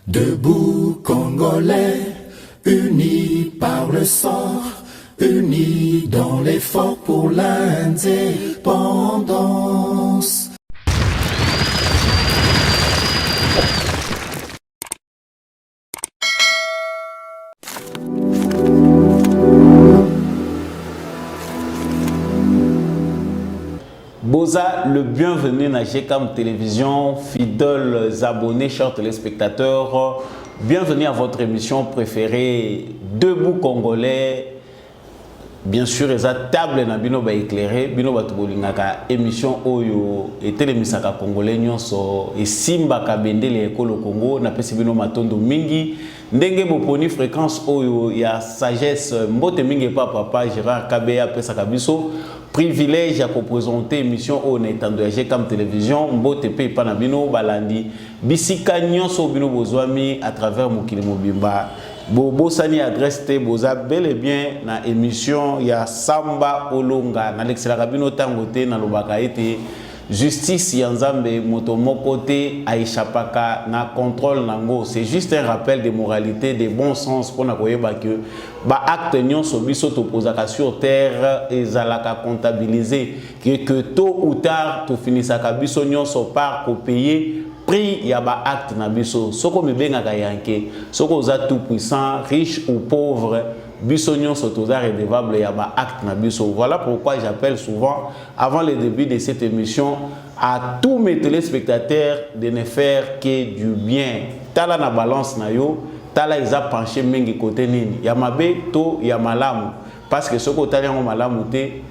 Debout Congolais, unis par le sort, unis dans l'effort pour l'indépendance. Boza, le bienvenu à GCAM Télévision, fidèles abonnés, chers téléspectateurs. Bienvenue à votre émission préférée, Debout Congolais. Bien sûr, les table na bino ba éclairé, bino ba tubolingaka émission oyo et télémisaka congolais nyonso et simba kabendele ekolo Congo na pesi bino matondo mingi ndenge boponi fréquence oyo ya sagesse mbote mingi pa papa Gérard Kabeya pesa kabiso privilège à présenter émission au netando ya GCAM Télévision mbote pe pa na bino balandi bisika nyonso bino bozwami à travers mokili mobimba. Bobo Sani adresse te boza bel et bien na émission ya Samba Olonga na l'excellent rabino tangote na lobaka ete justice yanzambe motomoko te aishapaka na contrôle nango. C'est juste un rappel de moralité, de bon sens pour na koyeba que ba acte nyonso biso topozaka sur terre ezalaka comptabiliser que tôt ou tard to finisaka biso nyonso par ko payer prix ya ba acte na biso soko mibengaka yanke soko za tout puissant riche ou pauvre biso nyonso toza redevable ya ba acte na biso. Voilà pourquoi j'appelle souvent avant le début de cette émission à tous mes téléspectateurs de ne faire que du bien. Tala na balance na yo tala isa penché mengi côté nini ya mabe to ya malamu parce que soko tali yango malamu te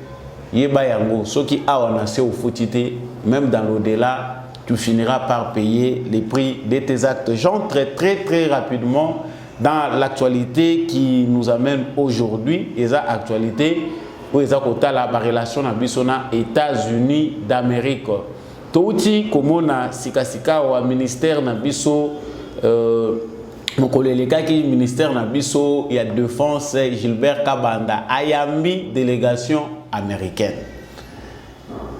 yeba yango soki awa na se ofutite même dans l'au-delà tu finiras par payer les prix de tes actes. J'entre très rapidement dans l'actualité qui nous amène aujourd'hui. Et ça, actualité, où ils ont la relation avec les États-Unis d'Amérique. Touti, comme on a sika au ministère Nabiso, mon collègue qui ministère Nabiso, il y a défense Gilbert Kabanda, Ayambi, délégation américaine.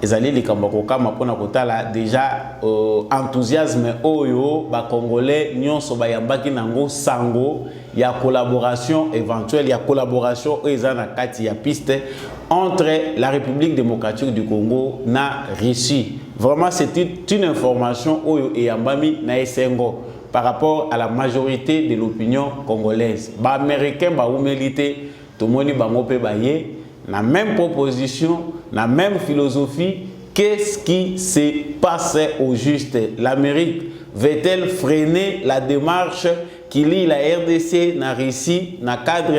Les alliés de Kambakoka mapona kotala déjà enthousiasme oyo ba congolais nyonso ba yambaki nango sango ya collaboration éventuelle ya collaboration ezana kati ya piste entre la République démocratique du Congo na Russie. Vraiment c'est une information oyo et yambami na esengo par rapport à la majorité de l'opinion congolaise. Ba américain ba humilité to moni bango pe baye la même proposition, la même philosophie. Qu'est-ce qui se passe au juste? L'Amérique veut-elle freiner la démarche qui lie la RDC na Russie, na cadre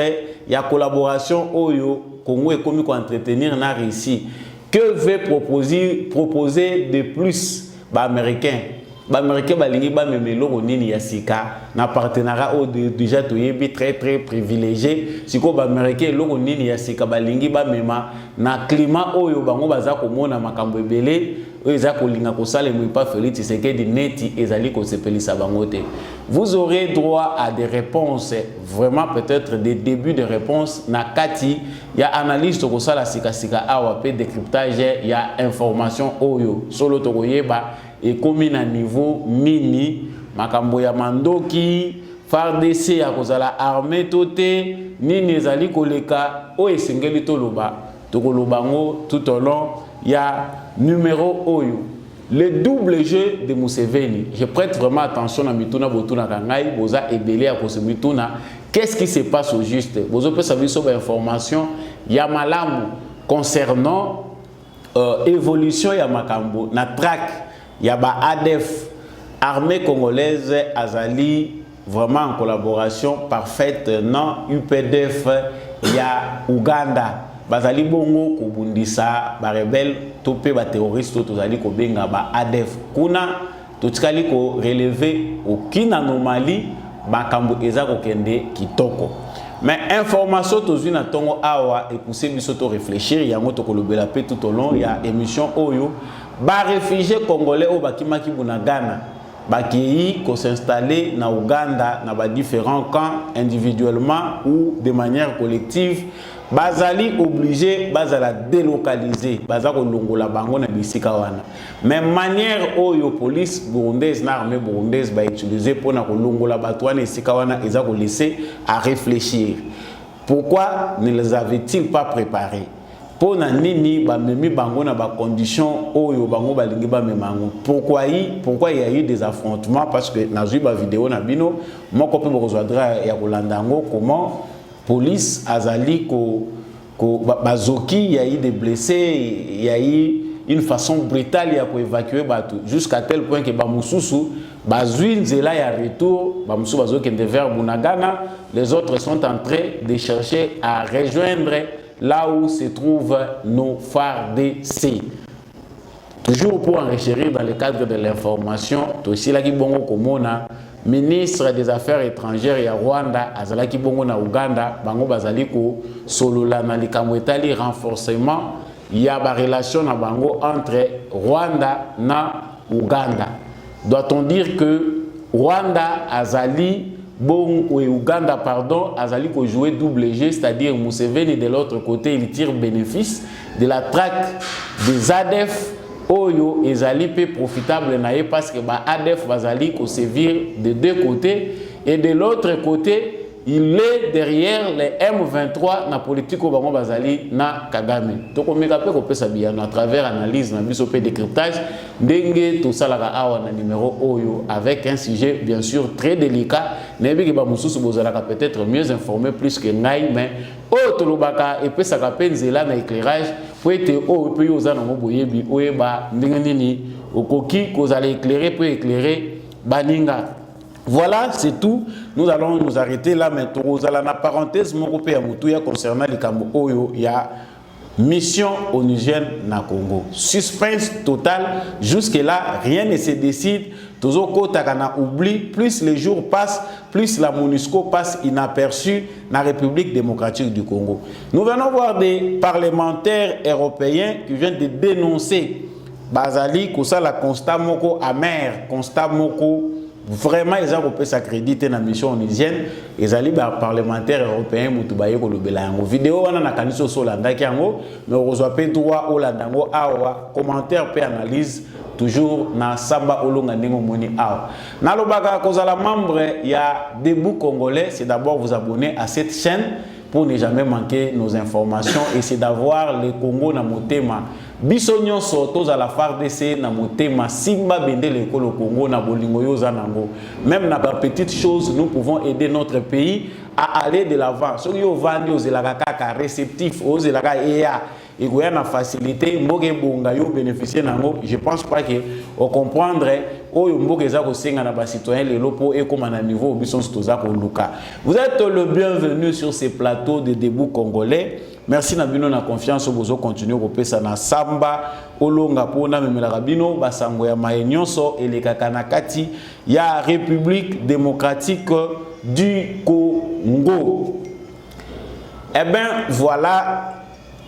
ya collaboration oyo Congo et comme entretenir na Russie? Que veut proposer de plus Américain? Américain balingi ba memelo nini ya sika na partenariat au déjà toyebi très privilégié siko ba américain loko nini ya sika balingi ba mema na climat oyo bango baza komona makambo ebele oyo za kolinga kosala mo pa Félix Tshisekedi neti ezali ko sepelisa bango te. Vous aurez droit à des réponses, vraiment peut-être des débuts de réponses na kati ya analyse to kosala sika awa pe décryptage ya information oyo solo to koyeba et comme à niveau mini makambo ya mandoki FARDC ya kozala armée toté nini ezali koleka o esengeli toloba tokolobango tout au long ya numéro oyo le double jeu de Museveni. Je prête vraiment attention à mituna botuna kangai boza ebele ya kosemituna. Qu'est-ce qui se passe au juste? Bozo peut savoir sur information ya malamu concernant évolution ya makambo na track Yaba ADF, armée congolaise Azali, vraiment en collaboration parfaite, non UPDF, ya Uganda, Bazali Bongo, Kubundisa, ba rebelle, topé ba terroriste, tozali ko benga ba ADF. Kuna, totikali ko relever aucune anomalie, makambo eza ko kende kitoko. Mais information tozui na tongo awa et pousser biso to réfléchir, yango to kolobela pe tout au long, ya émission Oyo. Ba réfugiés congolais au bakimaki bunagana baki ko s'installer na Uganda na ba différents camps individuellement ou de manière collective bazali obligé bazala délocaliser baza ko longola bango na bisika wana. Mais manière oyo police burundaise na armée burundaise ba utiliser pour na ko longola bato wana esika wana eza ko laisser à réfléchir. Pourquoi ne les avait-il pas préparés? Pour na nini ba memi bango na ba condition oyo bango ba lingi ba memango. Pourquoi il y a eu des affrontements? Parce que na zui ba vidéo na bino moko pe bokozwadra ya kolandango comment police azali bazoki, il y a eu des blessés, il y a eu une façon brutale pour évacuer bateau jusqu'à tel point que bamususu bazuin zela ya retour bamusu bazoki vers Bunagana, les autres sont en train de chercher à rejoindre là où se trouvent nos FARDC. Toujours pour enrichir dans le cadre de l'information, aussi là qui bongo komona ministre des Affaires étrangères ya Rwanda azalaki bongo na Uganda bango bazaliko solola na likambo etali renforcement ya ba relation na bango entre Rwanda na Uganda. Doit-on dire que Rwanda azali bon ou Uganda pardon azali ko jouer double jeu, c'est-à-dire Museveni de l'autre côté il tire bénéfice de la traque des ADF Oyo ezali pe profitable naé parce que ba ADF bazali ko servir de deux côtés et de l'autre côté il est derrière les M23 na politique bango bazali na Kagame. Donc on meka pe ko pesa bien à travers analyse na biso pe décryptage ndenge to salaka awa na numéro Oyo avec un sujet bien sûr très délicat nebi ke ba mususu bozalaka peut-être mieux informé plus que ngai mais Tolobaka et puis ça rappelle zela na éclairage pour être au pays aux anongo boyebi oyeba ndengeni okoki ko allez éclairer pour éclairer baninga. Voilà, c'est tout. Nous allons nous arrêter là maintenant. Nous allons la parenthèse mon groupe ya concernant les Kambo Oyo ya mission onusienne na Congo. Suspense total. Jusque là, rien ne se décide. Tozoko takana oubli. Plus les jours passent, plus la MONUSCO passe inaperçue dans la République démocratique du Congo. Nous venons voir des parlementaires européens qui viennent de dénoncer Bazali, Kosa la constat moko amer, constat moko. Vraiment, ils ont pu s'accréditer dans la mission onusienne. Ils ont parlementaires européens qui ont été en vidéo. On a kaniso solanda qui mais on reçoit pas droit au landango awa commentaire et analyse toujours na samba olonga ndenge moni awa. Na lobaka kozala membre il y a Debout Congolais, c'est d'abord vous abonner à cette chaîne pour ne jamais manquer nos informations et c'est d'avoir le Congo na motema. Bisonyo soto za la FARDC na motema simba bende l'école au Congo na bolingo yo zanango. Même na petite chose, nous pouvons aider notre pays à aller de l'avant. Ceux qui ont vendu aux élagaka réceptifs, aux élagaka EA, et qui ont facilité, mboge bonga yo bénéficier nango. Je pense pas que on comprendre au mboge za ko senga na ba citoyen le lopo et comme à niveau bison stoza ko luka. Vous êtes le bienvenu sur ces plateaux de Debout Congolais. Merci Nabino na confiance au bozo continuer au pesa na samba olonga pona memela rabino basango ya mayenyoso et les kakanakati ya République démocratique du Congo. Eh bien voilà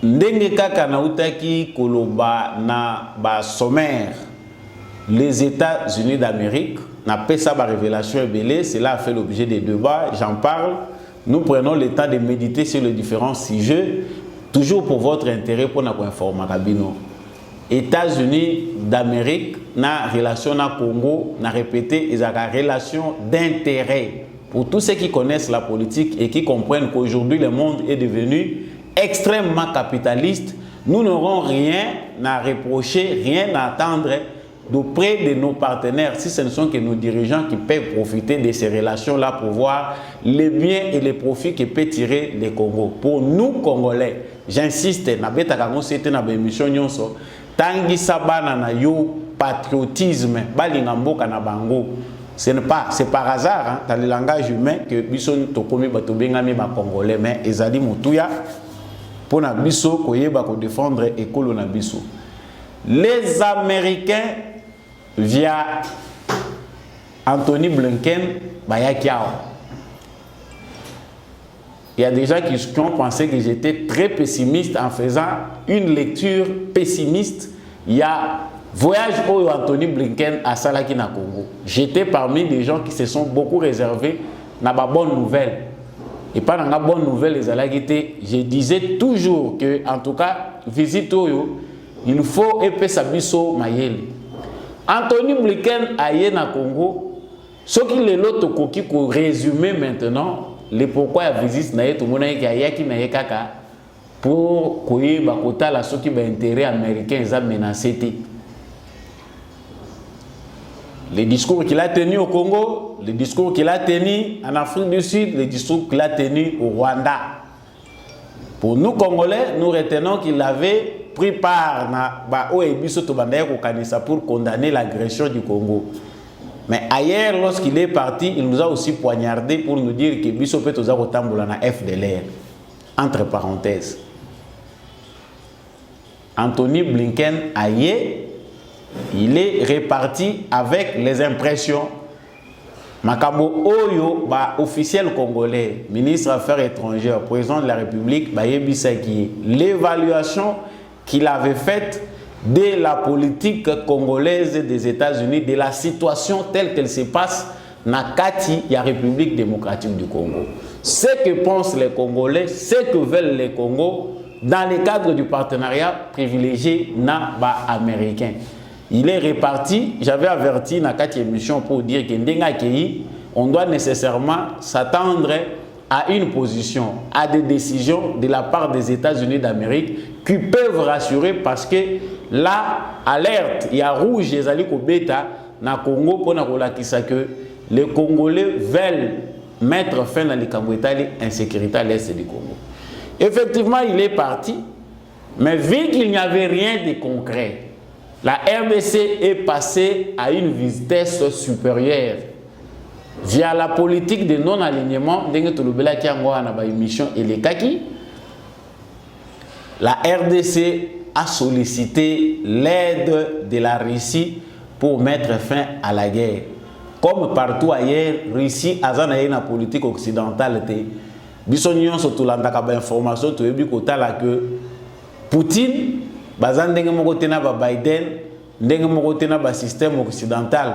ndenge kaka na utaki koloba na ba sommaire les États-Unis d'Amérique na pesa ba révélation ebele, cela a fait l'objet des débats, j'en parle. Nous prenons le temps de méditer sur les différents sujets, toujours pour votre intérêt, pour nous informer. États-Unis d'Amérique, na relation na Congo, na répété, ils ont une relation d'intérêt. Pour tous ceux qui connaissent la politique et qui comprennent qu'aujourd'hui le monde est devenu extrêmement capitaliste, nous n'aurons rien à reprocher, rien à attendre d'auprès de nos partenaires, si ce ne sont que nos dirigeants qui peuvent profiter de ces relations-là pour voir les biens et les profits que peut tirer le Congo. Pour nous, Congolais, j'insiste, tangi sabana na yo patriotisme, balingamboka na bango. C'est par hasard, hein, dans le langage humain, que bison tokomi batobengami ba Congolais, mais ezali mutuya pour na biso koyeba ko défendre ekolo na biso. Les Américains via Anthony Blinken, Bayakiao. Il y a des gens qui ont pensé que j'étais très pessimiste en faisant une lecture pessimiste. Il y a voyage au Anthony Blinken à Salaki na Congo. J'étais parmi des gens qui se sont beaucoup réservés na ba bonne nouvelle. Et pas dans la bonne nouvelle, les Alagité, je disais toujours que, en tout cas, visite Oyo, il faut épais Sabiso Mayele. Anthony Blinken aille na Congo, ce qui est l'autre coquille pour résumer maintenant, les pourquoi la visite naïe tout le monde qui aille qui naïe kaka pour couiller bakota la ce qui va intérêt américain ils a menacé. Les discours qu'il a tenus au Congo, les discours qu'il a tenus en Afrique du Sud, les discours qu'il a tenus au Rwanda. Pour nous Congolais, nous retenons qu'il avait pris part pour condamner l'agression du Congo. Mais ailleurs, lorsqu'il est parti, il nous a aussi poignardé pour nous dire que Bisso peut nous avoir na FDLR. Entre parenthèses. Anthony Blinken ailleurs, il est reparti avec les impressions. Makambo Oyo, officiel congolais, ministre des Affaires étrangères, président de la République, l'évaluation qu'il avait faite de la politique congolaise des États-Unis, de la situation telle qu'elle se passe dans la République démocratique du Congo. Ce que pensent les Congolais, ce que veulent les Congos dans le cadre du partenariat privilégié américain. Il est reparti, j'avais averti dans cette émission pour dire qu'on doit nécessairement s'attendre à une position, à des décisions de la part des États-Unis d'Amérique qui peuvent rassurer parce que là, alerte, il y a rouge, il y a bêta, dans le Congo, pour que les Congolais veulent mettre fin à l'insécurité à l'est du Congo. Effectivement, il est parti, mais vu qu'il n'y avait rien de concret, la RDC est passée à une vitesse supérieure via la politique de non-alignement. La RDC a sollicité l'aide de la Russie pour mettre fin à la guerre. Comme partout ailleurs, Russie a une politique occidentale. Bisognon surtout l'information que Poutine Biden système occidental.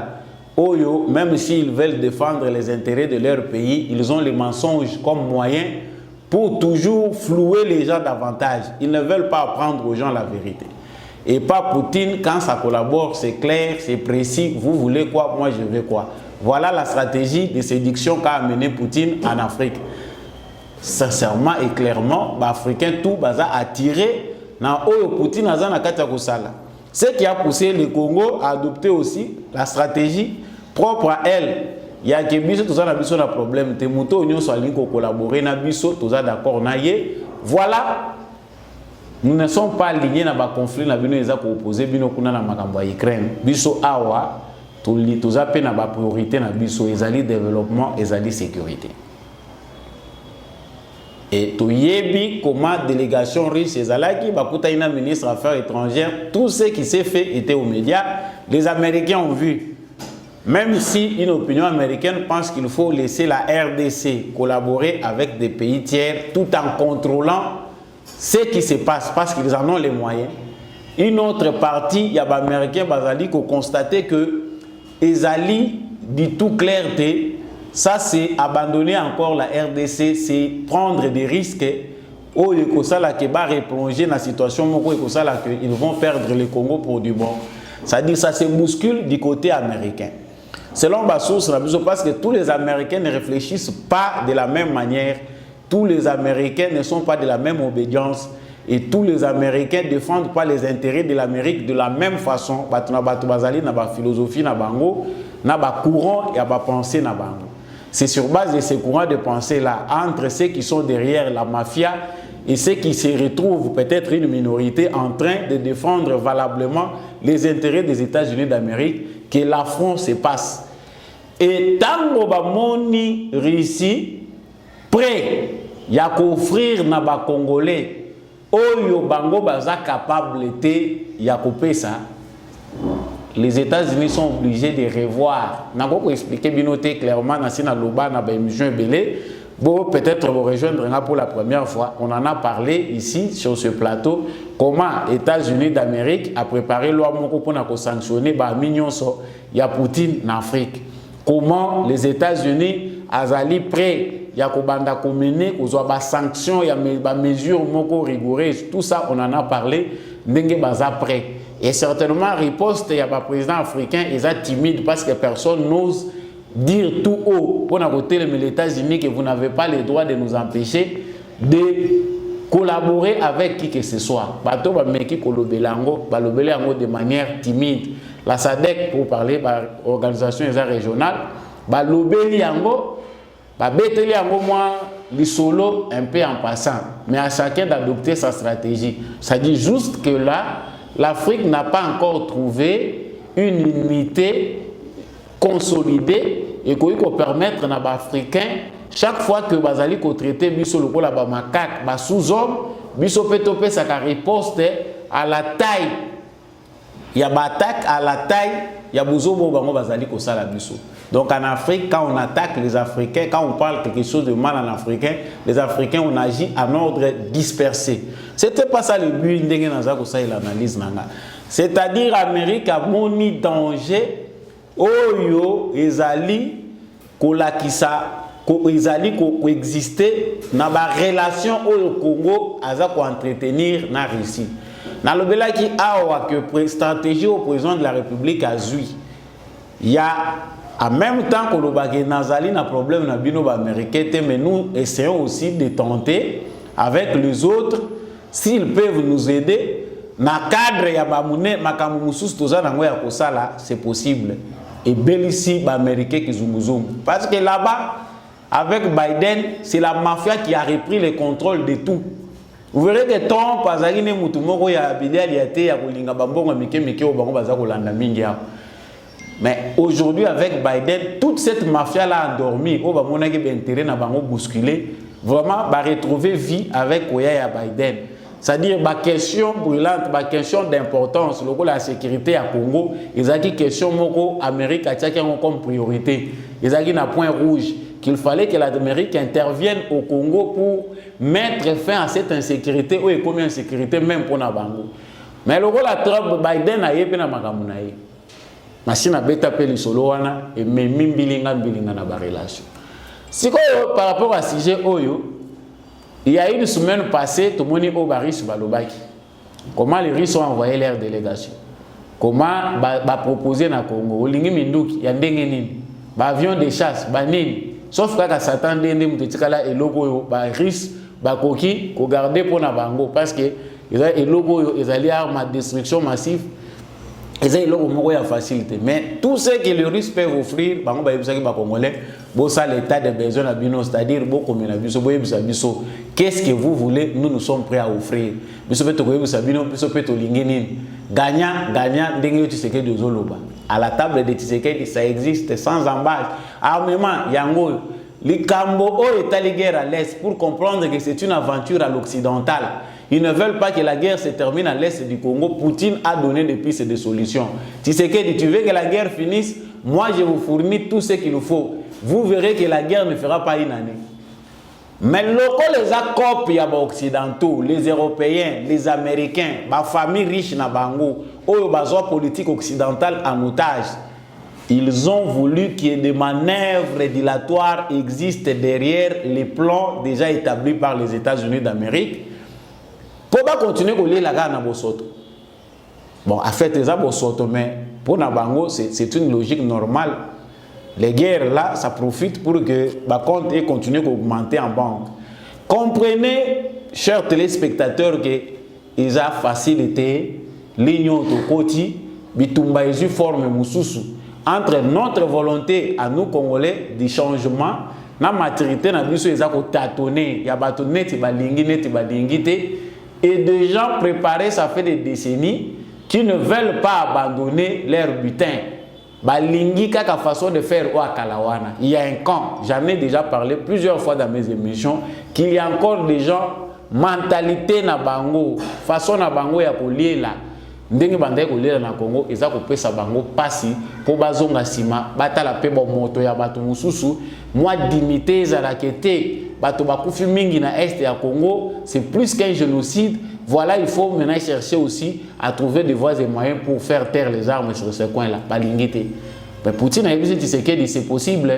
Oyo, même s'ils veulent défendre les intérêts de leur pays, ils ont les mensonges comme moyen pour toujours flouer les gens davantage. Ils ne veulent pas apprendre aux gens la vérité. Et pas Poutine, quand ça collabore, c'est clair, c'est précis. Vous voulez quoi, moi je veux quoi. Voilà la stratégie de séduction qu'a amené Poutine en Afrique. Sincèrement et clairement, les Africains tout a attiré dans Poutine a ce qui a poussé le Congo à adopter aussi la stratégie propre à elle. Il y a que biso tout ça na biso na problème te muto onyo so alinko collaborer na biso tout ça d'accord na yé. Voilà, nous ne sommes pas alignés na ba conflit na bino eza ko opposer bino kuna na makambo ya Ukraine. Biso awa tout ça pe na ba priorité na biso ezali développement ezali sécurité. Et tout yebi comment délégation russe ezalaki bakuta ina ministre des Affaires étrangères, tout ce qui s'est fait était aux médias. Les Américains ont vu. Même si une opinion américaine pense qu'il faut laisser la RDC collaborer avec des pays tiers tout en contrôlant ce qui se passe parce qu'ils en ont les moyens. Une autre partie, il y a des Américains qui ont constaté que ezali dit tout clarté. Ça, c'est abandonner encore la RDC, c'est prendre des risques. Au Yekosala qui va replonger dans la situation, ils vont perdre le Congo pour du bon. C'est-à-dire ça se bouscule du côté américain. Selon ma source, parce que tous les Américains ne réfléchissent pas de la même manière, tous les Américains ne sont pas de la même obédience et tous les Américains ne défendent pas les intérêts de l'Amérique de la même façon. Philosophie, courant et pensée. C'est sur base de ces courants de pensée-là, entre ceux qui sont derrière la mafia et ceux qui se retrouvent peut-être une minorité en train de défendre valablement les intérêts des États-Unis d'Amérique, que l'affront se passe. Et tant que moni Russie prêt à offrir na ba Congolais, oyo bango baza capable de yakope ça. Les États-Unis sont obligés de revoir. Je vais vous expliquer clairement dans l'émission Belé. Peut-être vous rejoindre pour la première fois. On en a parlé ici sur ce plateau. Comment les États-Unis d'Amérique a préparé loi pour sanctionner Poutine en Afrique. Comment les États-Unis ont prêt y a kobanda komene kozwa ba sanctions ya ba mesures moko rigoureuses, tout ça on en a parlé ndenge baza prêt. Et certainement riposte ya ba président africain est timide parce que personne n'ose dire tout haut pour côté les États-Unis que vous n'avez pas le droit de nous empêcher de collaborer avec qui que ce soit. Bato ba meki kolobelango, ba lobelango de manière timide. La SADC pour parler par organisation régionale, ba lobeliango, ba beteliango moi lisolo un peu en passant, mais à chacun d'adopter sa stratégie. Ça dit juste que là, l'Afrique n'a pas encore trouvé une unité consolidée et qui peut permettre aux Africains chaque fois que bazali ko traiter biso lokola ba macaque ba sous-homme biso petopé sa riposte à la taille, il y a attaque à la taille, il y a bozobo bango bazali ko sala biso. Donc en Afrique, quand on attaque les Africains, quand on parle quelque chose de mal en africain, les Africains on agit en ordre dispersé. C'était pas ça le but ndenge naza ko sa l'analyse nanga. C'est-à-dire Amérique a moni danger oyo ezali kolakisa ezali coexister na ba relation au Congo aza ko entretenir na Russie. Na lobela ki awa que stratégie au président de la République a zui. Il y a en même temps que le bagage nazali na problème na bino ba américain, mais nous essayons aussi de tenter avec les autres s'ils peuvent nous aider na cadre ya ba mune makamu mususu toza nango ya kosala, c'est possible. Et belici ba américain ki zunguzungu parce que là-bas avec Biden, c'est la mafia qui a repris le contrôle de tout. Vous verrez que Trump azali ne mutu moko ya bideli ya te ya kolinga bambongo mike au bango baza kolanda mingi ya. Mais aujourd'hui avec Biden, toute cette mafia là endormie, au bamona ki intérêt na bango bousculer, vraiment ba retrouver vie avec Oya ya Biden. C'est-à-dire ma question brûlante, ma question d'importance, la sécurité à Congo, ils ont dit question moko Amérique a comme priorité. Ils ont dit un point rouge qu'il fallait que l'Amérique intervienne au Congo pour mettre fin à cette insécurité ou économie insécurité même pour Nabango. Mais le rôle à Trump, Biden a yé na magamunaye. Machine a bêta peli solo wana et même bilinga na ba relation. Si par rapport à sujet oyo, il y a une semaine passée, tout le monde au Baris Balobaki. Comment les Russes ont envoyé leur délégation? Comment ba proposer na Congo? Olingi Minduki, ya ndenge nini? Ba avion de chasse, ba nini? Sauf que Satan dende mutetikala et logo ba Russes ba koki ko garder pour na bango parce que ils ont et logo ils allaient armes à destruction massive. Ils ont logo moko ya facilité. Mais tout ce que les Russes peuvent offrir, bango ba yebisaki ba Congolais, bossa l'état de besoin à bino, c'est-à-dire beaucoup mais na biso bo yebisa biso. Qu'est-ce que vous voulez? Nous sommes prêts à offrir. Biso peto ko yebisa bino, biso peto lingi nini. Gagnant ndenge Tshisekedi ozoloba. À la table de Tshisekedi ça existe sans embâche. Armement yango likambo o etali guerre à l'est pour comprendre que c'est une aventure à l'occidental. Ils ne veulent pas que la guerre se termine à l'est du Congo. Poutine a donné des pistes de solutions. Tshisekedi, tu veux que la guerre finisse? Moi, je vous fournis tout ce qu'il nous faut. Vous verrez que la guerre ne fera pas une année. Mais les accords occidentaux, les Européens, les Américains, ma famille riche na bango, ou bazo politique occidentale en otage, ils ont voulu que des manœuvres dilatoires existent derrière les plans déjà établis par les États-Unis d'Amérique. Pour pas continuer à lire la guerre na bosoto. Bon, en fait, les abosoto, mais pour Nabango, c'est une logique normale. Les guerres là, ça profite pour que le compte continue à augmenter en banque. Comprenez, chers téléspectateurs, que ils ont facilité l'union de Koti, bitumba isu forme mususu entre notre volonté à nous Congolais du changement, na maturité na biso ils ont tâtonné, ya bâtonné ti balingi te. Et des gens préparés, ça fait des décennies, qui ne veulent pas abandonner leur butin. Balingi kaka façon de faire au Kalawana. Il y a un camp, j'en ai déjà parlé plusieurs fois dans mes émissions, qu'il y a encore des gens, mentalité na bango, façon na bango ya kolier là. Ndenge bandai kolier na Congo, ils ont coupé sa bango passi, pour bazonga sima, batala pe bon moto ya bato mususu, moi dignité za kete. Bato bakufi mingi na est ya Congo, c'est plus qu'un génocide. Voilà, il faut maintenant chercher aussi à trouver des voies et moyens pour faire taire les armes sur ce coin-là. Mais Poutine a dit que c'est possible.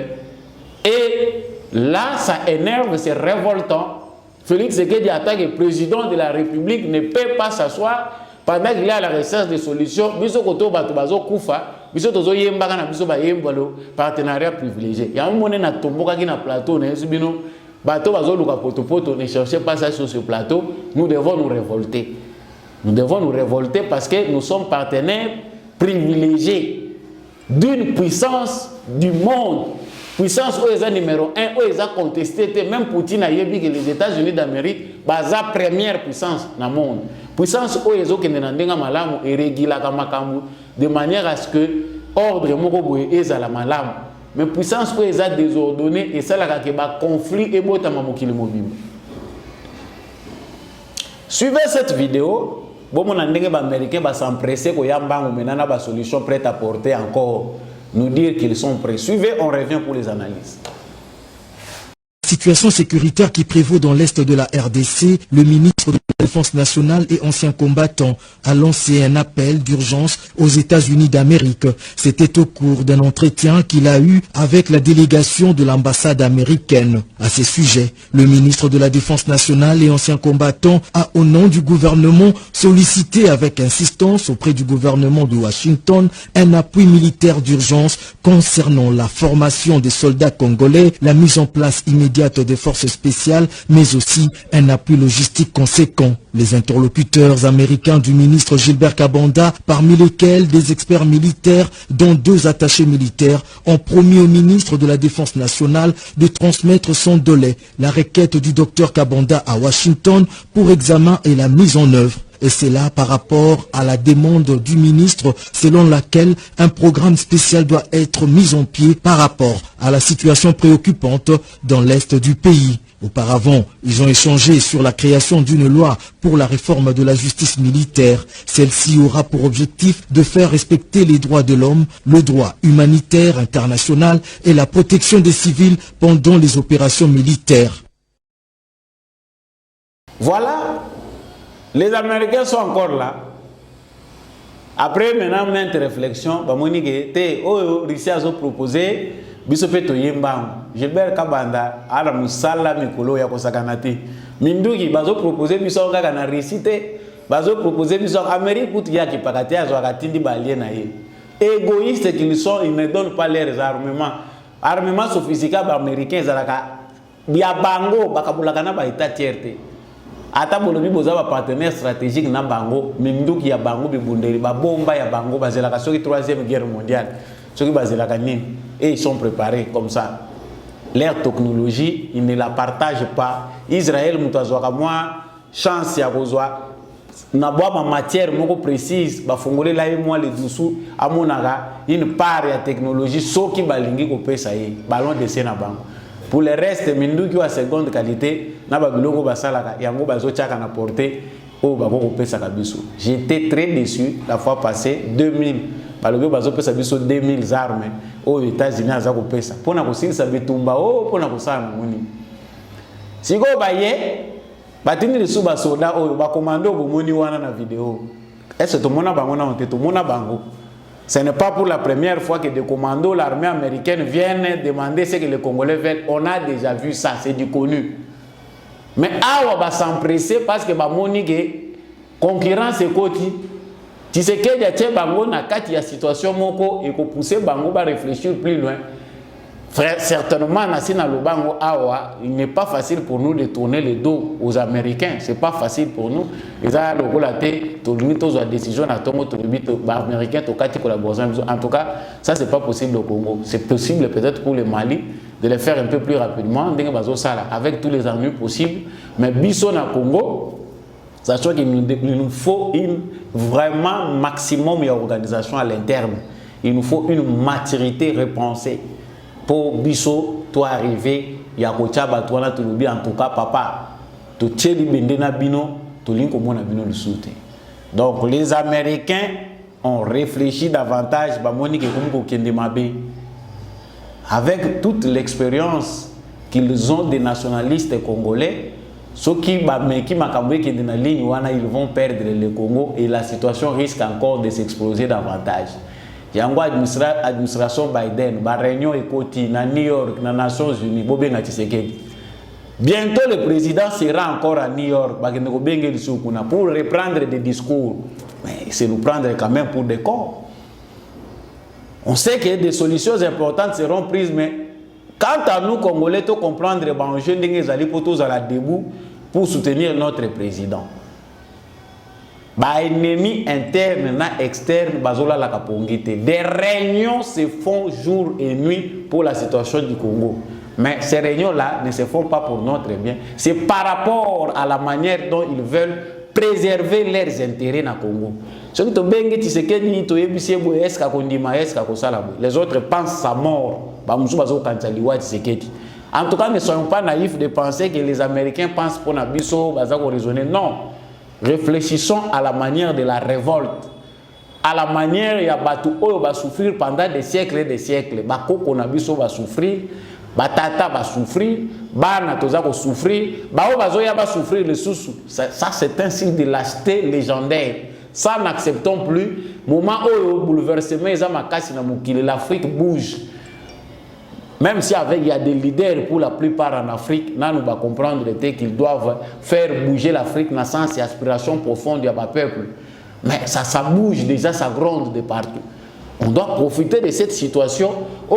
Et là, ça énerve, c'est révoltant. Félix Tshisekedi, en tant que président de la République, ne peut pas s'asseoir pendant qu'il est à la recherche de solutions. Biso koto bato bazo kufa, biso tozo yemba kana biso ba yembalo partenariat privilégié. Il y a un moment na tomboka qui na plateau na subino bato bazo luka poto ne cherchez pas ça sur ce plateau. Nous devons nous révolter. Nous devons nous révolter parce que nous sommes partenaires privilégiés d'une puissance du monde. Puissance OESA numéro 1, OESA contesté, même Poutine a dit que les États-Unis d'Amérique sont la première puissance dans le monde. Puissance OESA qui est malamu et régula de manière à ce que l'ordre est la malamu. Mais puissance OESA désordonnée et ça la conflit et suivez cette vidéo. Bon, mon américain va s'empresser qu'il y a une solution prête à porter encore. Nous dire qu'ils sont prêts. Suivez, on revient pour les analyses. Situation sécuritaire qui prévaut dans l'est de la RDC, le ministre de la Défense nationale et ancien combattant a lancé un appel d'urgence aux États-Unis d'Amérique. C'était au cours d'un entretien qu'il a eu avec la délégation de l'ambassade américaine. À ce sujet, le ministre de la Défense nationale et ancien combattant a, au nom du gouvernement, sollicité avec insistance auprès du gouvernement de Washington un appui militaire d'urgence concernant la formation des soldats congolais, la mise en place immédiate des forces spéciales, mais aussi un appui logistique conséquent. Les interlocuteurs américains du ministre Gilbert Kabanda, parmi lesquels des experts militaires, dont 2 attachés militaires, ont promis au ministre de la Défense nationale de transmettre sans délai la requête du docteur Kabanda à Washington pour examen et la mise en œuvre. Et c'est là par rapport à la demande du ministre selon laquelle un programme spécial doit être mis en pied par rapport à la situation préoccupante dans l'est du pays. Auparavant, ils ont échangé sur la création d'une loi pour la réforme de la justice militaire. Celle-ci aura pour objectif de faire respecter les droits de l'homme, le droit humanitaire international et la protection des civils pendant les opérations militaires. Voilà. Les Américains sont encore là. Après, maintenant, on a une réflexion. Russie a proposé Gilbert Kabanda a musala mikolo ya kosakanati. Minduki bazo proposé biso kaka na récité. Bazo proposé biso Amérique kuti ya kipakati ya zwakatindi balie na ye. Égoïstes qu'ils sont, ils ne donnent pas leurs armements. Armements sophistiqués américains zalaka bia bango bakabulaka na ba état tiers. Ata bolobi boza ba partenaire stratégique na bango, minduki ya bango bibundeli ba bomba ya bango bazelaka soki 3e guerre mondiale. Soki bazelaka nini et ils sont préparés comme ça. Leur technologie, ils ne la partagent pas. Israël mutazwaka moi chance ya kozwa na boa matière moko précise ba fongole la moi les dessous amonaka une part ya technologie soki balingi ko pesa ye ballon de na bango. Pour le reste, minduki wa seconde qualité, na babilongo basalaka yango bazochaka na portée au bako pesa kabiso. J'étais très déçu la fois passée 2000. Balobi bazo pesa biso 2000 armes aux États-Unis aza ko pesa. Pona ko silisa bitumba pona ko sana muni. Siko baye batini le suba soda oyo ba commando bomoni wana na vidéo. Est-ce que tout mona bango na onte tout mona bango? Ce n'est pas pour la première fois que des commandos, l'armée américaine viennent demander ce que les Congolais veulent. On a déjà vu ça, c'est du connu. Mais on va s'empresser parce que la concurrence est côté. Tu sais qu'il y a une situation moko et qu'on pousse bango à réfléchir plus loin. Certainement, il n'est pas facile pour nous de tourner le dos aux Américains. Ce n'est pas facile pour nous. En tout cas, ça, ce n'est pas possible au Congo. C'est possible peut-être pour le Mali de le faire un peu plus rapidement, avec tous les ennuis possibles. Mais Bisson à Congo, sachant qu'il nous faut vraiment maximum d'organisation à l'interne. Il nous faut une maturité repensée. Pour biso toi arriver ya kochaba toi na tulubi en tout cas papa to tcheli bendena bino to linko mona bino le soute. Donc les Américains ont réfléchi davantage ba monique comme kende mabe avec toute l'expérience qu'ils ont des nationalistes congolais ceux qui ba meki makambo qui na ligne wana ils vont perdre le Congo et la situation risque encore de s'exploser davantage. yango administration Biden ba réunion ekoti na New York na Nations Unies bobenga Tshisekedi. Bientôt le président sera encore à New York bakende ko bengeli sukuna pour reprendre des discours. Mais c'est nous prendre quand même pour des cons. On sait que des solutions importantes seront prises, mais quant à nous, Congolais, il faut comprendre que les jeunes allaient tous à la debout pour soutenir notre président. Les ennemis internes et externes, des réunions se font jour et nuit pour la situation du Congo. Mais ces réunions-là ne se font pas pour notre bien. C'est par rapport à la manière dont ils veulent préserver leurs intérêts dans le Congo. Les autres pensent à mort. En tout cas, ne soyons pas naïfs de penser que les Américains pensent pour Nabiso, raisonner. Non. Réfléchissons à la manière de la révolte. À la manière, il y a Batou va souffrir pendant des siècles et des siècles. Bakoko Nabiso va souffrir. Batata va souffrir, Bana Toza va souffrir, Bao Bazoya va souffrir le sous-sous. Ça c'est un signe de lâcheté légendaire. Ça n'acceptons plus. Moment où le bouleversement l'Afrique bouge. Même si il y a des leaders pour la plupart en Afrique, nous va comprendre qu'ils doivent faire bouger l'Afrique dans le sens et aspiration profonde du peuple. Mais ça bouge déjà, ça gronde de partout. On doit profiter de cette situation. Oh,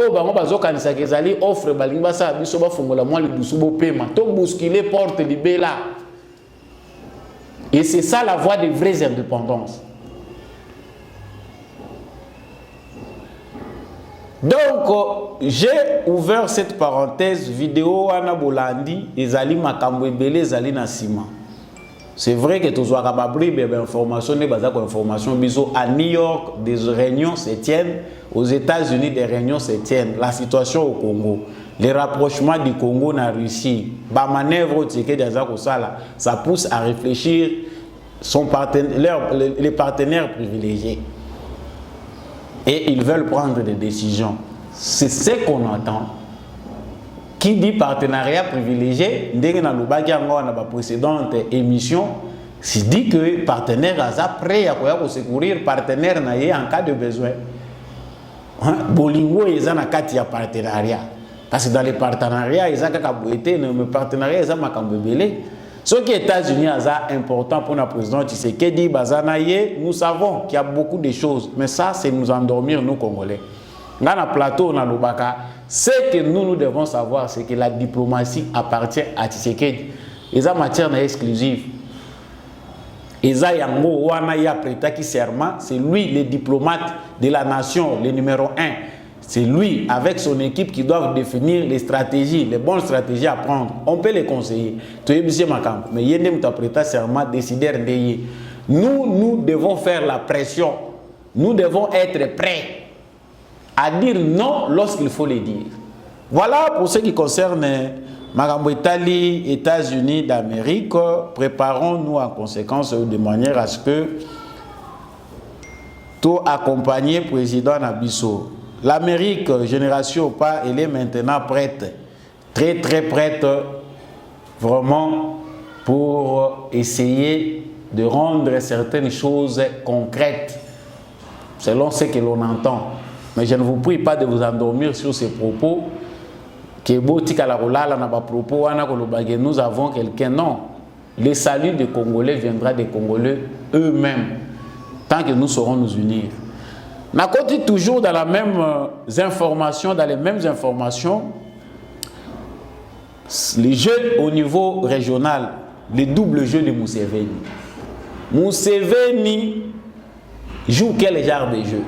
offre balingba biso fongola moi le dusubo paiement. To bousculer porte libella. Et c'est ça la voie des vraies indépendances. Donc, j'ai ouvert cette parenthèse vidéo Ana Bolandi et Zali Makambo Ebele Zali Nasima. C'est vrai que tous les informations, à New York, des réunions se tiennent, aux États-Unis, des réunions se tiennent. La situation au Congo, les rapprochements du Congo dans la Russie, la manœuvre ça pousse à réfléchir les partenaires privilégiés. Et ils veulent prendre des décisions. C'est ce qu'on entend. Qui dit partenariat privilégié, dans la précédente émission, c'est dit que partenaire a prêt à secourir partenaire en cas de besoin. Bolingo est un cas de partenariat. Parce que dans les partenariats, ils ont été mais partenariat ils ont ce qui est États-Unis est important pour la présidente Tshisekedi Bazanaye, nous savons qu'il y a beaucoup de choses, mais ça c'est nous endormir nous Congolais. Dans le plateau, dans le Baka, ce que nous devons savoir, c'est que la diplomatie appartient à Tshisekedi. Ils ont matière exclusive. Ils ont prêté serment, c'est lui le diplomate de la nation, le numéro 1. C'est lui, avec son équipe, qui doivent définir les stratégies, les bonnes stratégies à prendre. On peut les conseiller. Mais il y a prêté serment, décider de. Nous devons faire la pression. Nous devons être prêts à dire non lorsqu'il faut le dire. Voilà pour ce qui concerne Magambo Italie, États-Unis d'Amérique. Préparons-nous en conséquence de manière à ce que tout accompagner le président Nabiso. L'Amérique, génération pas, elle est maintenant prête, très très prête, vraiment pour essayer de rendre certaines choses concrètes, selon ce que l'on entend. Mais je ne vous prie pas de vous endormir sur ces propos. Nous avons quelqu'un, non. Le salut des Congolais viendra des Congolais eux-mêmes, tant que nous saurons nous unir. On continue toujours dans la même information, dans les mêmes informations, les jeux au niveau régional, les doubles jeux de Museveni. Museveni joue quel genre de jeu?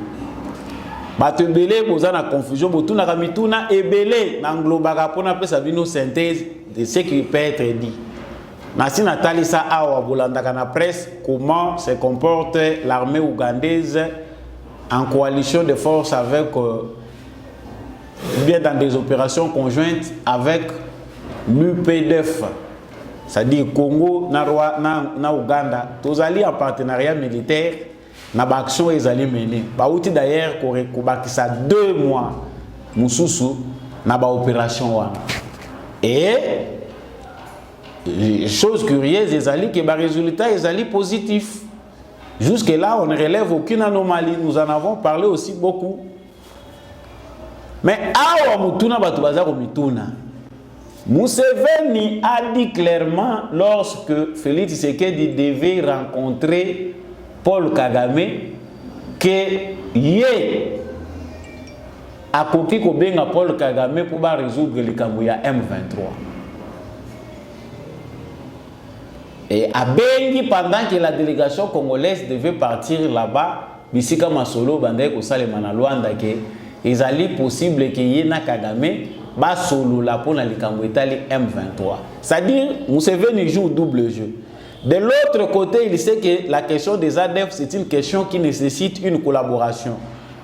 Batebele boza na confusion, botuna kamituna ebele na nglobaka pona pesa bino synthèse de ce qui peut être dit. Nasi Natali sa awa bolandaka na presse comment se comporte l'armée ougandaise en coalition de force avec bien dans des opérations conjointes avec l'UPDF, c'est-à-dire Congo na Ouganda, tous alliés en partenariat militaire. Na action ils allaient mener. Baouti d'ailleurs ça 2 mois mususu na ba opération wana. Et chose curieuse ils allaient que ba résultat ils allaient positif. Jusque-là, on ne relève aucune anomalie. Nous en avons parlé aussi beaucoup. Mais awa mutuna batu bazako mituna. Museveni a dit clairement lorsque Félix Tshisekedi devait rencontrer Paul Kagame que yé a koki ko benga Paul Kagame pour résoudre le Kambuya M23. Et à Bengi, pendant que la délégation congolaise devait partir là-bas, Bisika Masolo, Bandek, Osalemana Luanda, il est possible que Yena Kagame ba solo la pour la M23. C'est-à-dire, Museveni joue double jeu. De l'autre côté, il sait que la question des ADF, c'est une question qui nécessite une collaboration,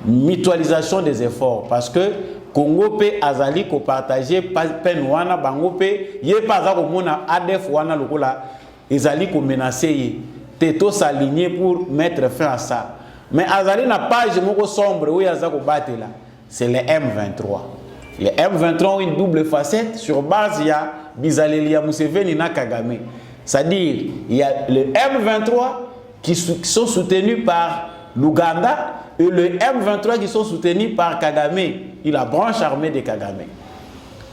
mutualisation des efforts. Parce que Congo peut azali ko partager peine wana bango peut yé pas za ko mona ADF wana lokola ezali ko menacer teto s'aligner pour mettre fin à ça. Mais azali na page moko sombre où yaza ko battre là, c'est le M23. Les M23 ont une double facette sur base il y a Bizaleli Museveni na Kagame. C'est-à-dire il y a le M23 qui sont soutenus par l'Ouganda et le M23 qui sont soutenus par Kagame, la branche armée de Kagame.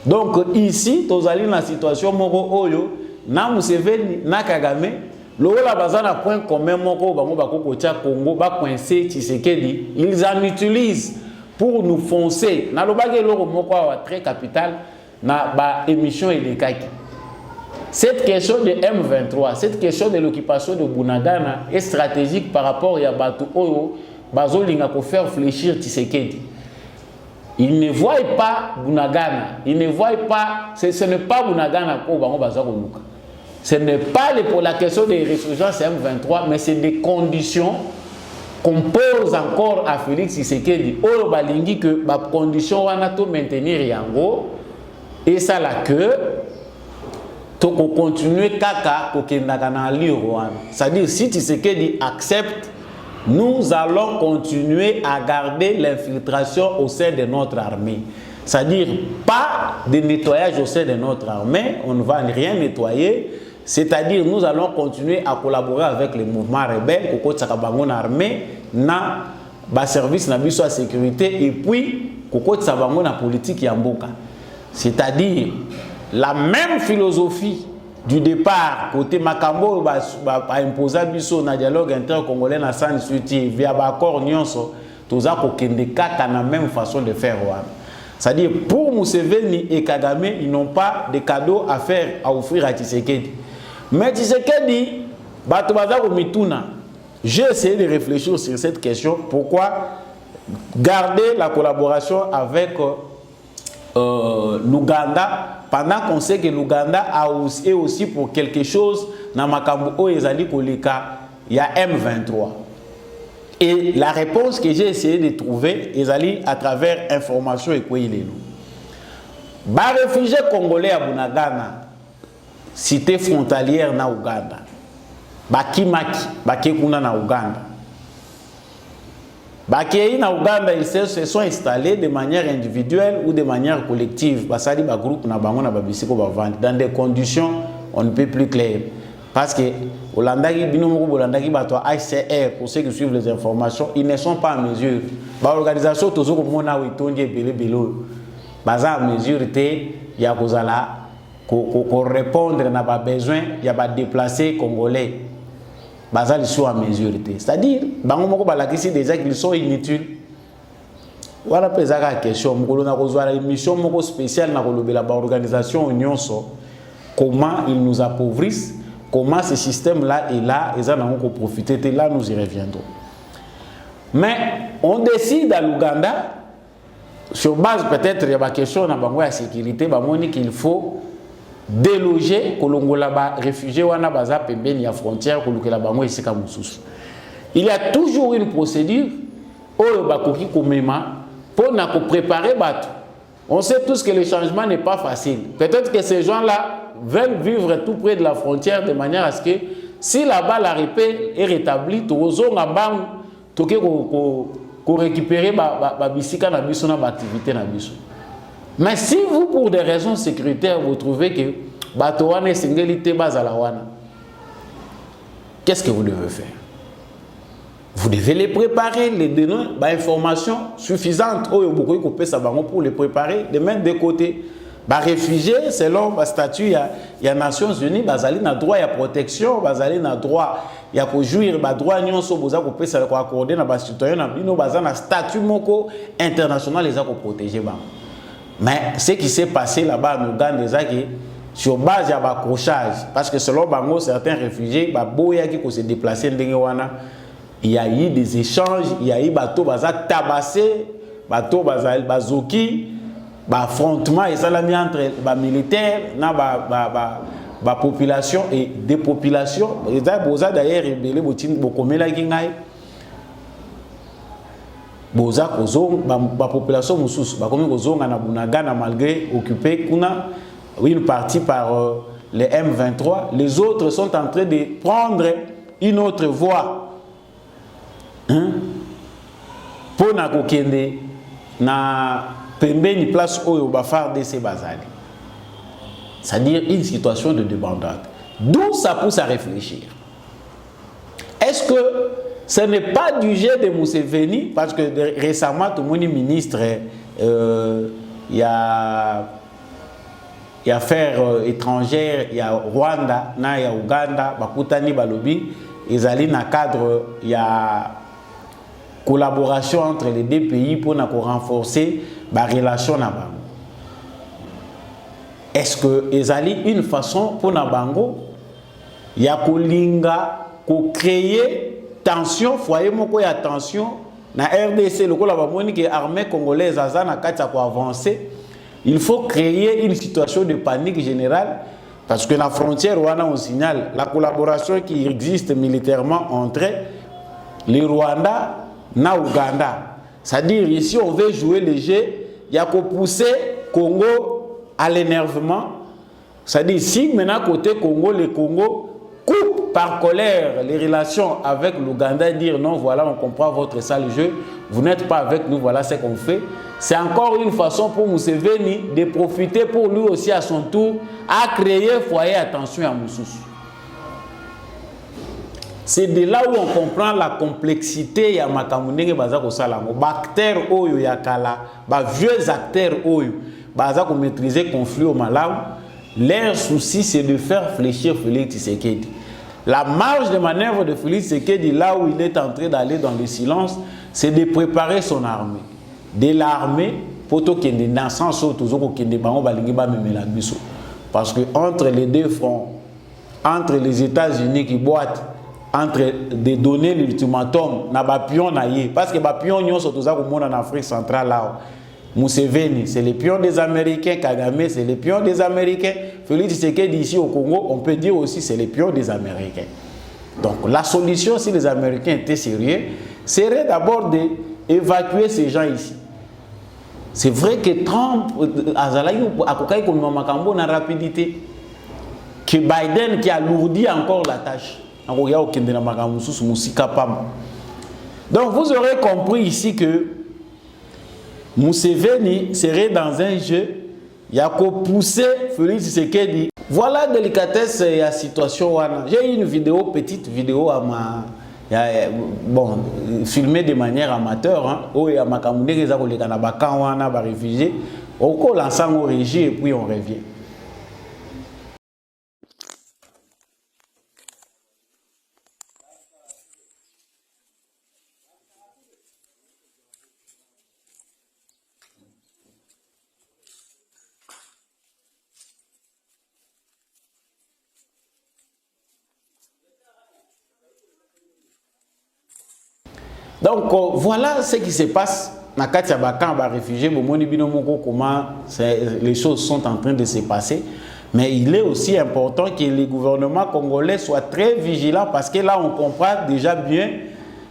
Donc ici, nous allons dans la situation moko oyo na Museveni na Kagame, la bazana point commun moko bango bakoko tia Congo ba coincé Tshisekedi, ils en utilisent pour nous foncer. Na lobage loro moko très capital na ba émission elekaki. Cette question de M23, cette question de l'occupation de Bunagana est stratégique par rapport à Batu Oyo, Bazolinga pour faire fléchir Tshisekedi. Il ne voit pas Bunagana, il ne voit pas, ce n'est pas Bunagana pour Bango Bazakoluka. Ce n'est pas pour la question des résurgences M23, mais c'est des conditions qu'on pose encore à Félix Tshisekedi. Oyo balingi que ba condition wana to maintenir yango et ça la que to continuer kaka kokendaka na liro. C'est-à-dire si Tshisekedi accepte, nous allons continuer à garder l'infiltration au sein de notre armée. C'est-à-dire pas de nettoyage au sein de notre armée, on ne va rien nettoyer. C'est-à-dire nous allons continuer à collaborer avec les mouvements rebelles, Koko Tsakabango na armée, na ba service na biso à sécurité et puis Koko Tsabango na politique yamboka. C'est-à-dire la même philosophie du départ côté Makambo ba imposer biso na dialogue intercongolais na San Suti via ba accord nyonso toza ko kende kaka na même façon de faire wana. C'est-à-dire pour Museveni et Kagame, ils n'ont pas de cadeaux à faire à offrir à Tshisekedi. Mais Tshisekedi bato baza ko mituna. J'ai essayé de réfléchir sur cette question, pourquoi garder la collaboration avec l'Ouganda pendant qu'on sait que l'Ouganda est aussi pour quelque chose dans Makambo ezali koleka il y a M23. Et la réponse que j'ai essayé de trouver ezali à travers information et quoi il est nous. Ba réfugiés congolais à Bunagana, cité frontalière na Ouganda. Ba Kimaki, ba Kekuna na Ouganda. Bakei na Ouganda, ils se sont installés de manière individuelle ou de manière collective. Basali ba groupe na bango na babisiko ba vendre dans des conditions on ne peut plus claires. Parce que Holandaki binomoko Holandaki ba toi HCR pour ceux qui suivent les informations, ils ne sont pas en mesure. Ba organisation tozo ko mona witondi ebele belo. Baza en mesure te ya kozala ko répondre na ba besoin ya ba déplacer congolais. Bazali sont en mesure. C'est-à-dire, bango moko balakisi déjà qu'ils sont inutiles. Voilà pesaka question mokolo na kozwa une mission moko spéciale na kolobela ba organisation nyonso. Comment ils nous appauvrissent, comment ce système là est là et ça n'a pas profité là nous y reviendrons. Mais on décide à l'Ouganda sur base peut-être il y a une question na bango ya sécurité bamoni qu'il faut déloger kolongola ba réfugiés wana baza pembeni ya frontière kolukela bango esika mususu. Il y a toujours une procédure oyo bakoki komema pour na ko préparer bato. On sait tous que le changement n'est pas facile. Peut-être que ces gens-là veulent vivre tout près de la frontière de manière à ce que si là-bas la paix est rétablie, tozonga bango toke ko récupérer ba bisika na biso na ba activité na biso. Mais si vous, pour des raisons sécuritaires, vous trouvez que Batowane Sengelite Bazalawana, qu'est-ce que vous devez faire? vous devez les préparer, les donner informations suffisantes pour les préparer, de mettre de côté. Les réfugiés, selon le statut, il y a Nations Unies, ils ont droit à la protection, ils ont droit à jouir, ils ont droit à accorder à les citoyens, ils ont un statut international, ils ont protéger. Mais ce qui s'est passé là-bas en Ouganda, c'est que sur base de l'accrochage, parce que selon certains réfugiés, qui se déplacent, il y a eu des échanges, il y a eu des bateaux tabassés, bateaux bazoki, affrontement et ça l'a mis entre les militaires, la population et des populations. Et ça, d'ailleurs, rebelle, la population malgré occupée une partie par les M23, les autres sont en train de prendre une autre voie. Pour na kokende na pembeni place oyo bafar de ces bazali. C'est-à-dire une situation de débandade. D'où ça pousse à réfléchir. Est-ce que ce n'est pas du jeu de Museveni, parce que récemment tout le monde est ministre, il y a affaires étrangères, il y a Rwanda, il y a Ouganda, Bakutani Balobi, ils allaient dans le cadre, il y a collaboration entre les deux pays pour renforcer la relation. Est-ce que ils allaient une façon pour Nabango, il y a créer tension, foyer moko ya tension, na RDC, le que l'armée congolaise a avancé. Il faut créer une situation de panique générale parce que la frontière, on signale la collaboration qui existe militairement entre les Rwandais et Ouganda. C'est-à-dire ici, on veut jouer le jeu, il y a qu'à pousser Congo à l'énervement. C'est-à-dire si maintenant côté Congo, le Congo coupe par colère les relations avec l'Ouganda et dire non, voilà, on comprend votre sale jeu, vous n'êtes pas avec nous, voilà ce qu'on fait. C'est encore une façon pour Museveni de profiter pour lui aussi à son tour à créer foyer attention à Moussous. C'est de là où on comprend la complexité ya makamundenge bazako salango. Acteurs oyo ya kala, vieux acteurs oyo bazako maîtriser conflit au Malawi. Leur souci c'est de faire fléchir Félix Tshisekedi. La marge de manœuvre de Félix Tshisekedi, là où il est en train d'aller dans le silence, c'est de préparer son armée. De l'armée, pour qu'il y ait des naissances, parce que entre les deux fronts, entre les États-Unis qui boitent, entre de donner l'ultimatum, parce que les pions sont tous en Afrique centrale là. Museveni, c'est les pions des Américains. Kagame, c'est les pions des Américains. Félix Tshisekedi ici au Congo, on peut dire aussi c'est les pions des Américains. Donc la solution, si les Américains étaient sérieux, serait d'abord d'évacuer ces gens ici. C'est vrai que Trump a comme na rapidité, que Biden qui alourdit encore la tâche. Donc vous aurez compris ici que Museveni serait dans un jeu, il y a qu'à pousser Félix Tshisekedi. Voilà la délicatesse et la situation. J'ai une vidéo, petite vidéo à bon, filmée de manière amateur, où il y a des réfugiés, on colle l'ensemble au régie et puis on revient. Donc voilà ce qui se passe dans Katia Bakan, réfugiés, comment les choses sont en train de se passer. Mais il est aussi important que les gouvernements congolais soient très vigilants parce que là on comprend déjà bien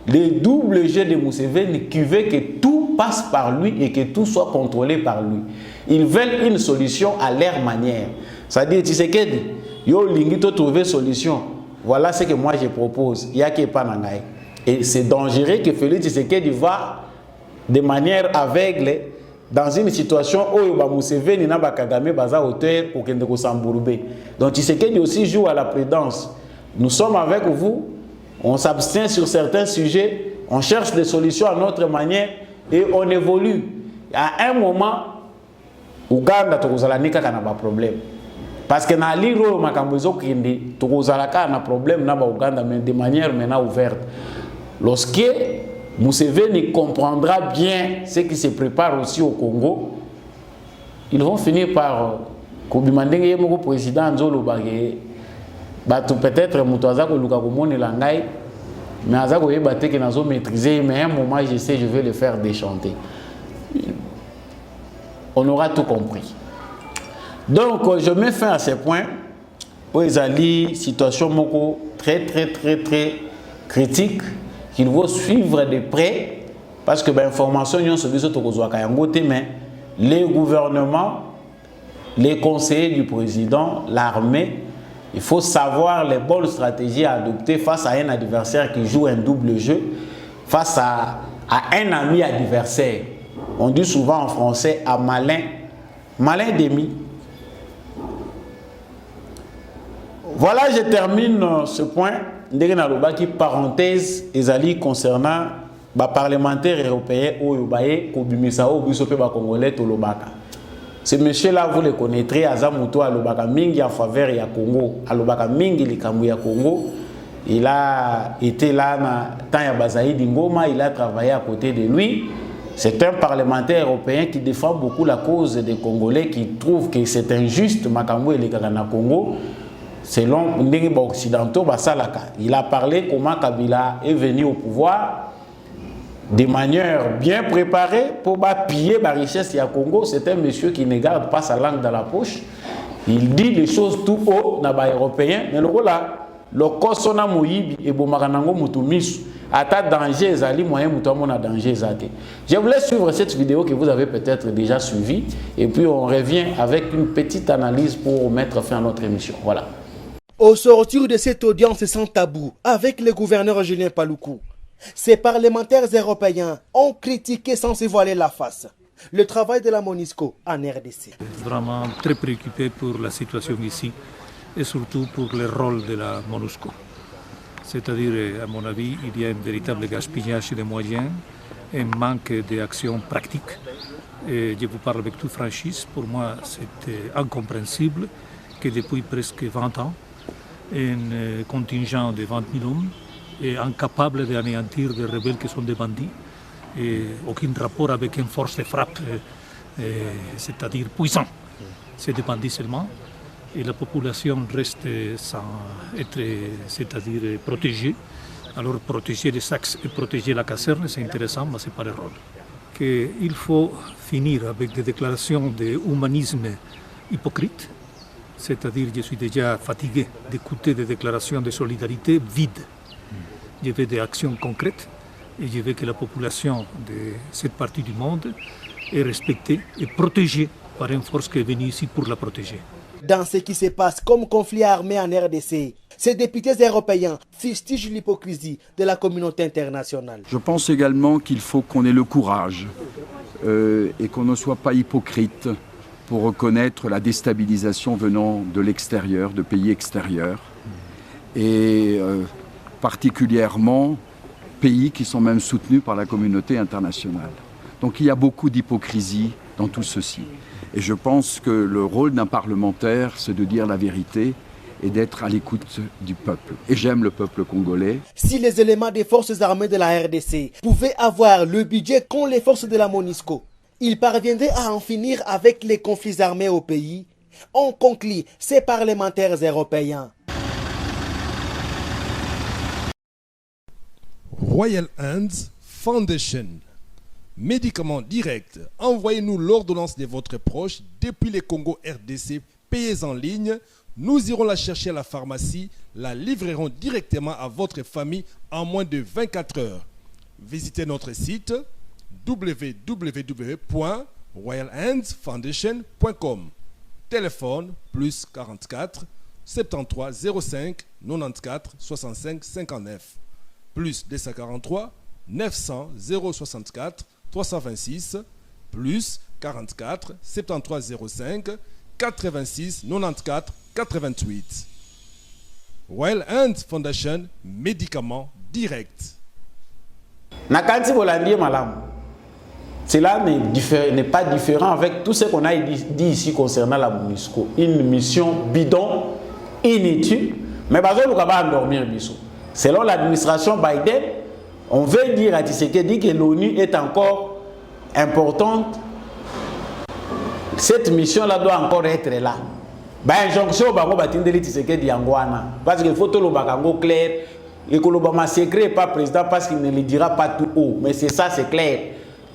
le double jeu de Museveni qui veut que tout passe par lui et que tout soit contrôlé par lui. Ils veulent une solution à leur manière. C'est-à-dire, Tshisekedi, yo lingito trouver solution. Voilà ce que moi je propose. Il y a qui pas nangaï. Et c'est dangereux que Félix Tshisekedi va de manière aveugle dans une situation où Museveni n'a pas Kagame baza hauteur pour qu'il ne s'embourbe. Donc Tshisekedi aussi joue à la prudence. Nous sommes avec vous, on s'abstient sur certains sujets, On cherche des solutions à notre manière et on évolue. À un moment, Ouganda, il y a un problème. Parce que dans l'Iro, il y a un problème dans Ouganda, mais de manière maintenant ouverte. Lorsque Museveni comprendra bien ce qui se prépare aussi au Congo, ils vont finir par Kobimandenge le président Nzolo Bagé. Peut-être Moutaza Koluka Komone Langai, mais Azako Yebate qui n'a pas maîtrisé, mais à un moment je sais, je vais le faire déchanter. On aura tout compris. Donc, je mets fin à ces points. Où ils ont situation très critique qu'il faut suivre de près parce que l'information mais les gouvernements, les conseillers du président, l'armée, il faut savoir les bonnes stratégies à adopter face à un adversaire qui joue un double jeu, face à un ami adversaire. On dit souvent en français à malin demi. Voilà, je termine ce point. Qui parenthèse ezali concernant les parlementaires européens ce monsieur-là, vous le connaîtrez, Azamuto Alobaka Mingi en faveur ya Congo. Alobaka Mingi likambu ya Congo. Il a été là dans ya Bazaïdi Ngoma, il a travaillé à côté de lui. C'est un parlementaire européen qui défend beaucoup la cause des Congolais, qui trouve que c'est injuste Makambo et les Gagana Congo. Selon les occidentaux, il a parlé comment Kabila est venu au pouvoir de manière bien préparée pour piller la richesse du Congo. C'est un monsieur qui ne garde pas sa langue dans la poche. Il dit les choses tout haut dans les Européens. Mais le Kosona Moïbi et Bomaranango Mutumisu, à ta danger, Zali, moyen Mutamona danger, Zate. Je voulais suivre cette vidéo que vous avez peut-être déjà suivie. Et puis on revient avec une petite analyse pour mettre fin à notre émission. Voilà. Au sortir de cette audience sans tabou avec le gouverneur Julien Paluku, ces parlementaires européens ont critiqué sans se voiler la face le travail de la MONUSCO en RDC. Vraiment très préoccupé pour la situation ici et surtout pour le rôle de la MONUSCO. C'est-à-dire, à mon avis, il y a un véritable gaspillage de moyens, un manque d'action pratique. Et je vous parle avec toute franchise, pour moi c'est incompréhensible que depuis presque 20 ans, un contingent de 20 000 hommes est incapable d'anéantir des rebelles qui sont des bandits, et aucun rapport avec une force de frappe, c'est-à-dire puissant. C'est des bandits seulement, et la population reste sans être, c'est-à-dire protégée. Alors protéger les sacs et protéger la caserne, c'est intéressant, mais ce n'est pas le rôle. Il faut finir avec des déclarations d'humanisme hypocrites. C'est-à-dire, je suis déjà fatigué d'écouter des déclarations de solidarité vides. Je veux des actions concrètes et je veux que la population de cette partie du monde est respectée et protégée par une force qui est venue ici pour la protéger. Dans ce qui se passe comme conflit armé en RDC, ces députés européens fustigent l'hypocrisie de la communauté internationale. Je pense également qu'il faut qu'on ait le courage et qu'on ne soit pas hypocrite pour reconnaître la déstabilisation venant de l'extérieur, de pays extérieurs, et particulièrement pays qui sont même soutenus par la communauté internationale. Donc il y a beaucoup d'hypocrisie dans tout ceci. Et je pense que le rôle d'un parlementaire, c'est de dire la vérité et d'être à l'écoute du peuple. Et j'aime le peuple congolais. Si les éléments des forces armées de la RDC pouvaient avoir le budget qu'ont les forces de la MONUSCO, ils parviendraient à en finir avec les conflits armés au pays. On conclut ces parlementaires européens. Royal Hands Foundation. Médicaments directs. Envoyez-nous l'ordonnance de votre proche depuis le Congo RDC. Payez en ligne. Nous irons la chercher à la pharmacie. La livrerons directement à votre famille en moins de 24 heures. Visitez notre site www.royalhandsfoundation.com. Téléphone plus 44 73 05 94 65 59 plus 243 900 064 326 plus 44 73 05 86 94 88. Royal Hands Foundation, médicaments directs. Nakanti Bolandi Malam. Cela n'est pas différent avec tout ce qu'on a dit ici concernant la MONUSCO. Une mission bidon, inutile, mais nous va endormir. Selon l'administration Biden, on veut dire à Tshisekedi que l'ONU est encore importante. Cette mission-là doit encore être là. Injonction bango batindeli Tshisekedi yangwana parce que faut tout le bakango clair et que le bama secret pas président parce qu'il ne le dira pas tout haut, mais c'est ça, c'est clair.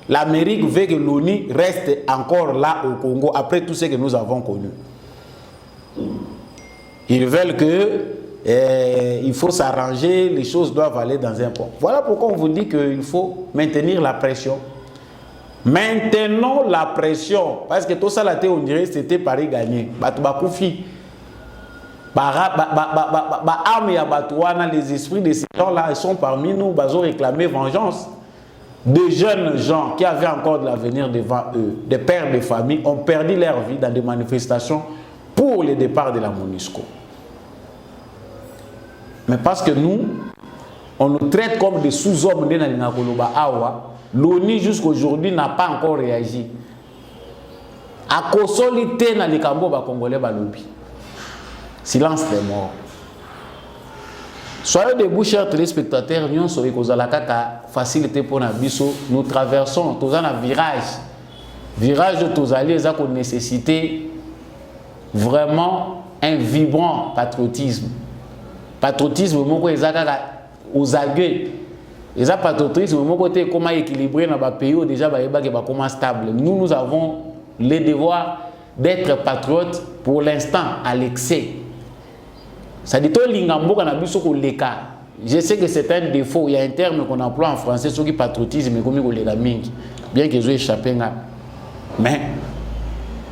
L'Amérique veut que l'ONU reste encore là au Congo après tout ce que nous avons connu. Ils veulent que il faut s'arranger, les choses doivent aller dans un point. Voilà pourquoi on vous dit qu'il faut maintenir la pression. Maintenons la pression parce que tout ça là on dirait c'était Paris gagné. Batoubakufi. Les esprits de ces gens-là, ils sont parmi nous, ils ont réclamé vengeance. Des jeunes gens qui avaient encore de l'avenir devant eux, des pères de famille, ont perdu leur vie dans des manifestations pour le départ de la MONUSCO. Mais parce que nous, on nous traite comme des sous-hommes de Nalinakoloba Awa, l'ONU jusqu'aujourd'hui n'a pas encore réagi. À consoliter dans les Cambo Congolais Balobi. Silence des morts. Soyez debout, chers téléspectateurs, nous sommes facilité pour Nabiso. Nous traversons tous un virage. Virage de tous alliés, ça qu'on nécessité vraiment un vibrant patriotisme. Patriotisme, mon aux aguets. Et ça, patriotisme, mon côté, comment équilibrer dans le pays, déjà, comment stable. Nous avons le devoir d'être patriotes pour l'instant à l'excès. Ça dit tout l'ingambo qu'on a vu sur le cas. Je sais que c'est un défaut. Il y a un terme qu'on emploie en français sur le patriotisme, comme le gaming, bien qu'ils aient échappé. Mais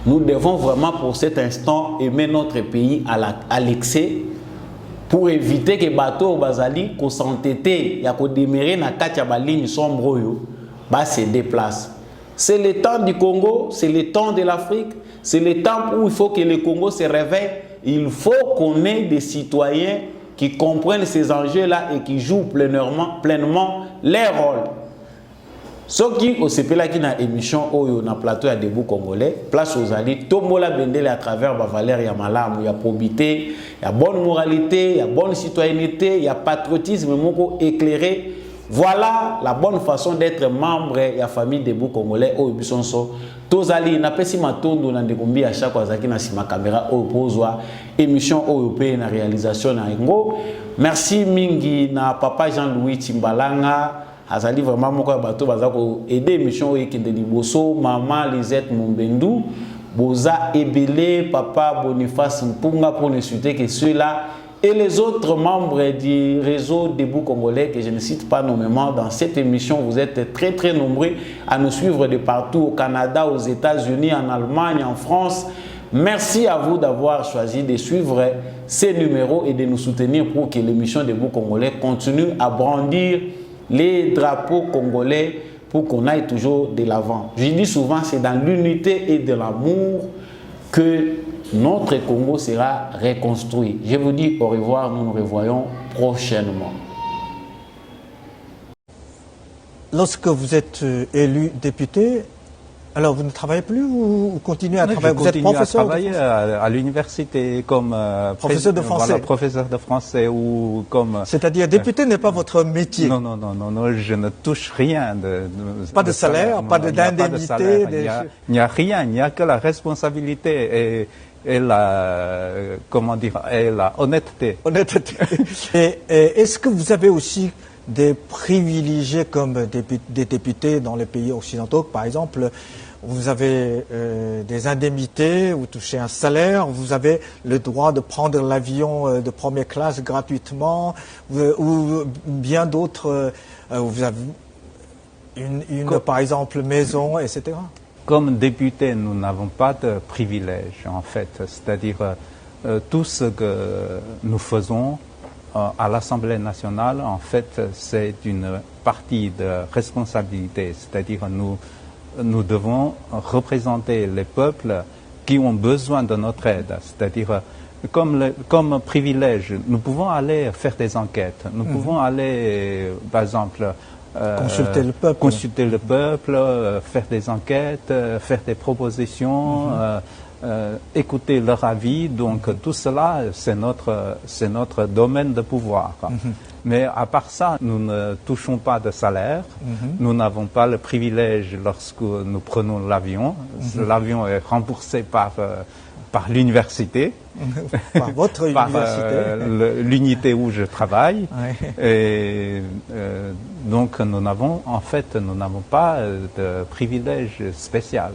nous devons vraiment pour cet instant aimer notre pays à l'excès pour éviter que les bateaux bazali qu'on s'entêter, il y a qu'on démarrer dans la ligne sombre, se déplace. C'est le temps du Congo, c'est le temps de l'Afrique, c'est le temps où il faut que le Congo se réveille. Il faut qu'on ait des citoyens qui comprennent ces enjeux-là et qui jouent pleinement leur rôle. Ce qui, au CPLA, qui a une émission dans le plateau à debout congolais, place aux alliés, Tombola Bendele à travers la valeur, il y a malam, il y a probité, il y a bonne moralité, il y a bonne citoyenneté, il y a patriotisme éclairé. Voilà la bonne façon d'être membre de la famille debout congolais au Bisonso. Tozali na pesi matondo na ndekombi à chaque fois qui na sima caméra au pozwa émission européenne na réalisation na ngo. Merci mingi na papa Jean-Louis Timbalanga azali vraiment moko bato bazako aider émission e kende liboso maman Lisette Mumbendu boza ebele papa Boniface Mpunga pour ne citer que ceux-là et les autres membres du réseau Debout Congolais que je ne cite pas nommément dans cette émission. Vous êtes très nombreux à nous suivre de partout au Canada, aux États-Unis, en Allemagne, en France. Merci à vous d'avoir choisi de suivre ces numéros et de nous soutenir pour que l'émission Debout Congolais continue à brandir les drapeaux congolais pour qu'on aille toujours de l'avant. Je dis souvent, c'est dans l'unité et de l'amour que notre Congo sera reconstruit. Je vous dis au revoir, nous nous revoyons prochainement. Lorsque vous êtes élu député, alors vous ne travaillez plus ou vous continuez à travailler? Vous êtes professeur? Je continue à travailler à l'université comme professeur de français. Voilà, professeur de français ou comme. C'est-à-dire député n'est pas votre métier. Non, je ne touche rien pas de salaire, pas d'indemnité. Il n'y a rien, il n'y a que la responsabilité et la comment dire et la honnêteté. Et est-ce que vous avez aussi des privilégiés comme des députés dans les pays occidentaux, par exemple? Vous avez des indemnités, vous touchez un salaire, vous avez le droit de prendre l'avion de première classe gratuitement, ou bien d'autres, vous avez par exemple, maison, etc. Comme député, nous n'avons pas de privilèges, en fait. C'est-à-dire, tout ce que nous faisons à l'Assemblée nationale, en fait, c'est une partie de responsabilité. C'est-à-dire, nous devons représenter les peuples qui ont besoin de notre aide. C'est-à-dire, comme privilège, nous pouvons aller faire des enquêtes. Nous pouvons aller, par exemple, consulter le peuple, faire des enquêtes, faire des propositions, écouter leur avis. Donc tout cela, c'est notre domaine de pouvoir. Mais à part ça, nous ne touchons pas de salaire. Nous n'avons pas le privilège lorsque nous prenons l'avion. L'avion est remboursé par l'université, par votre université, l'unité où je travaille. Et donc nous n'avons pas de privilège spécial.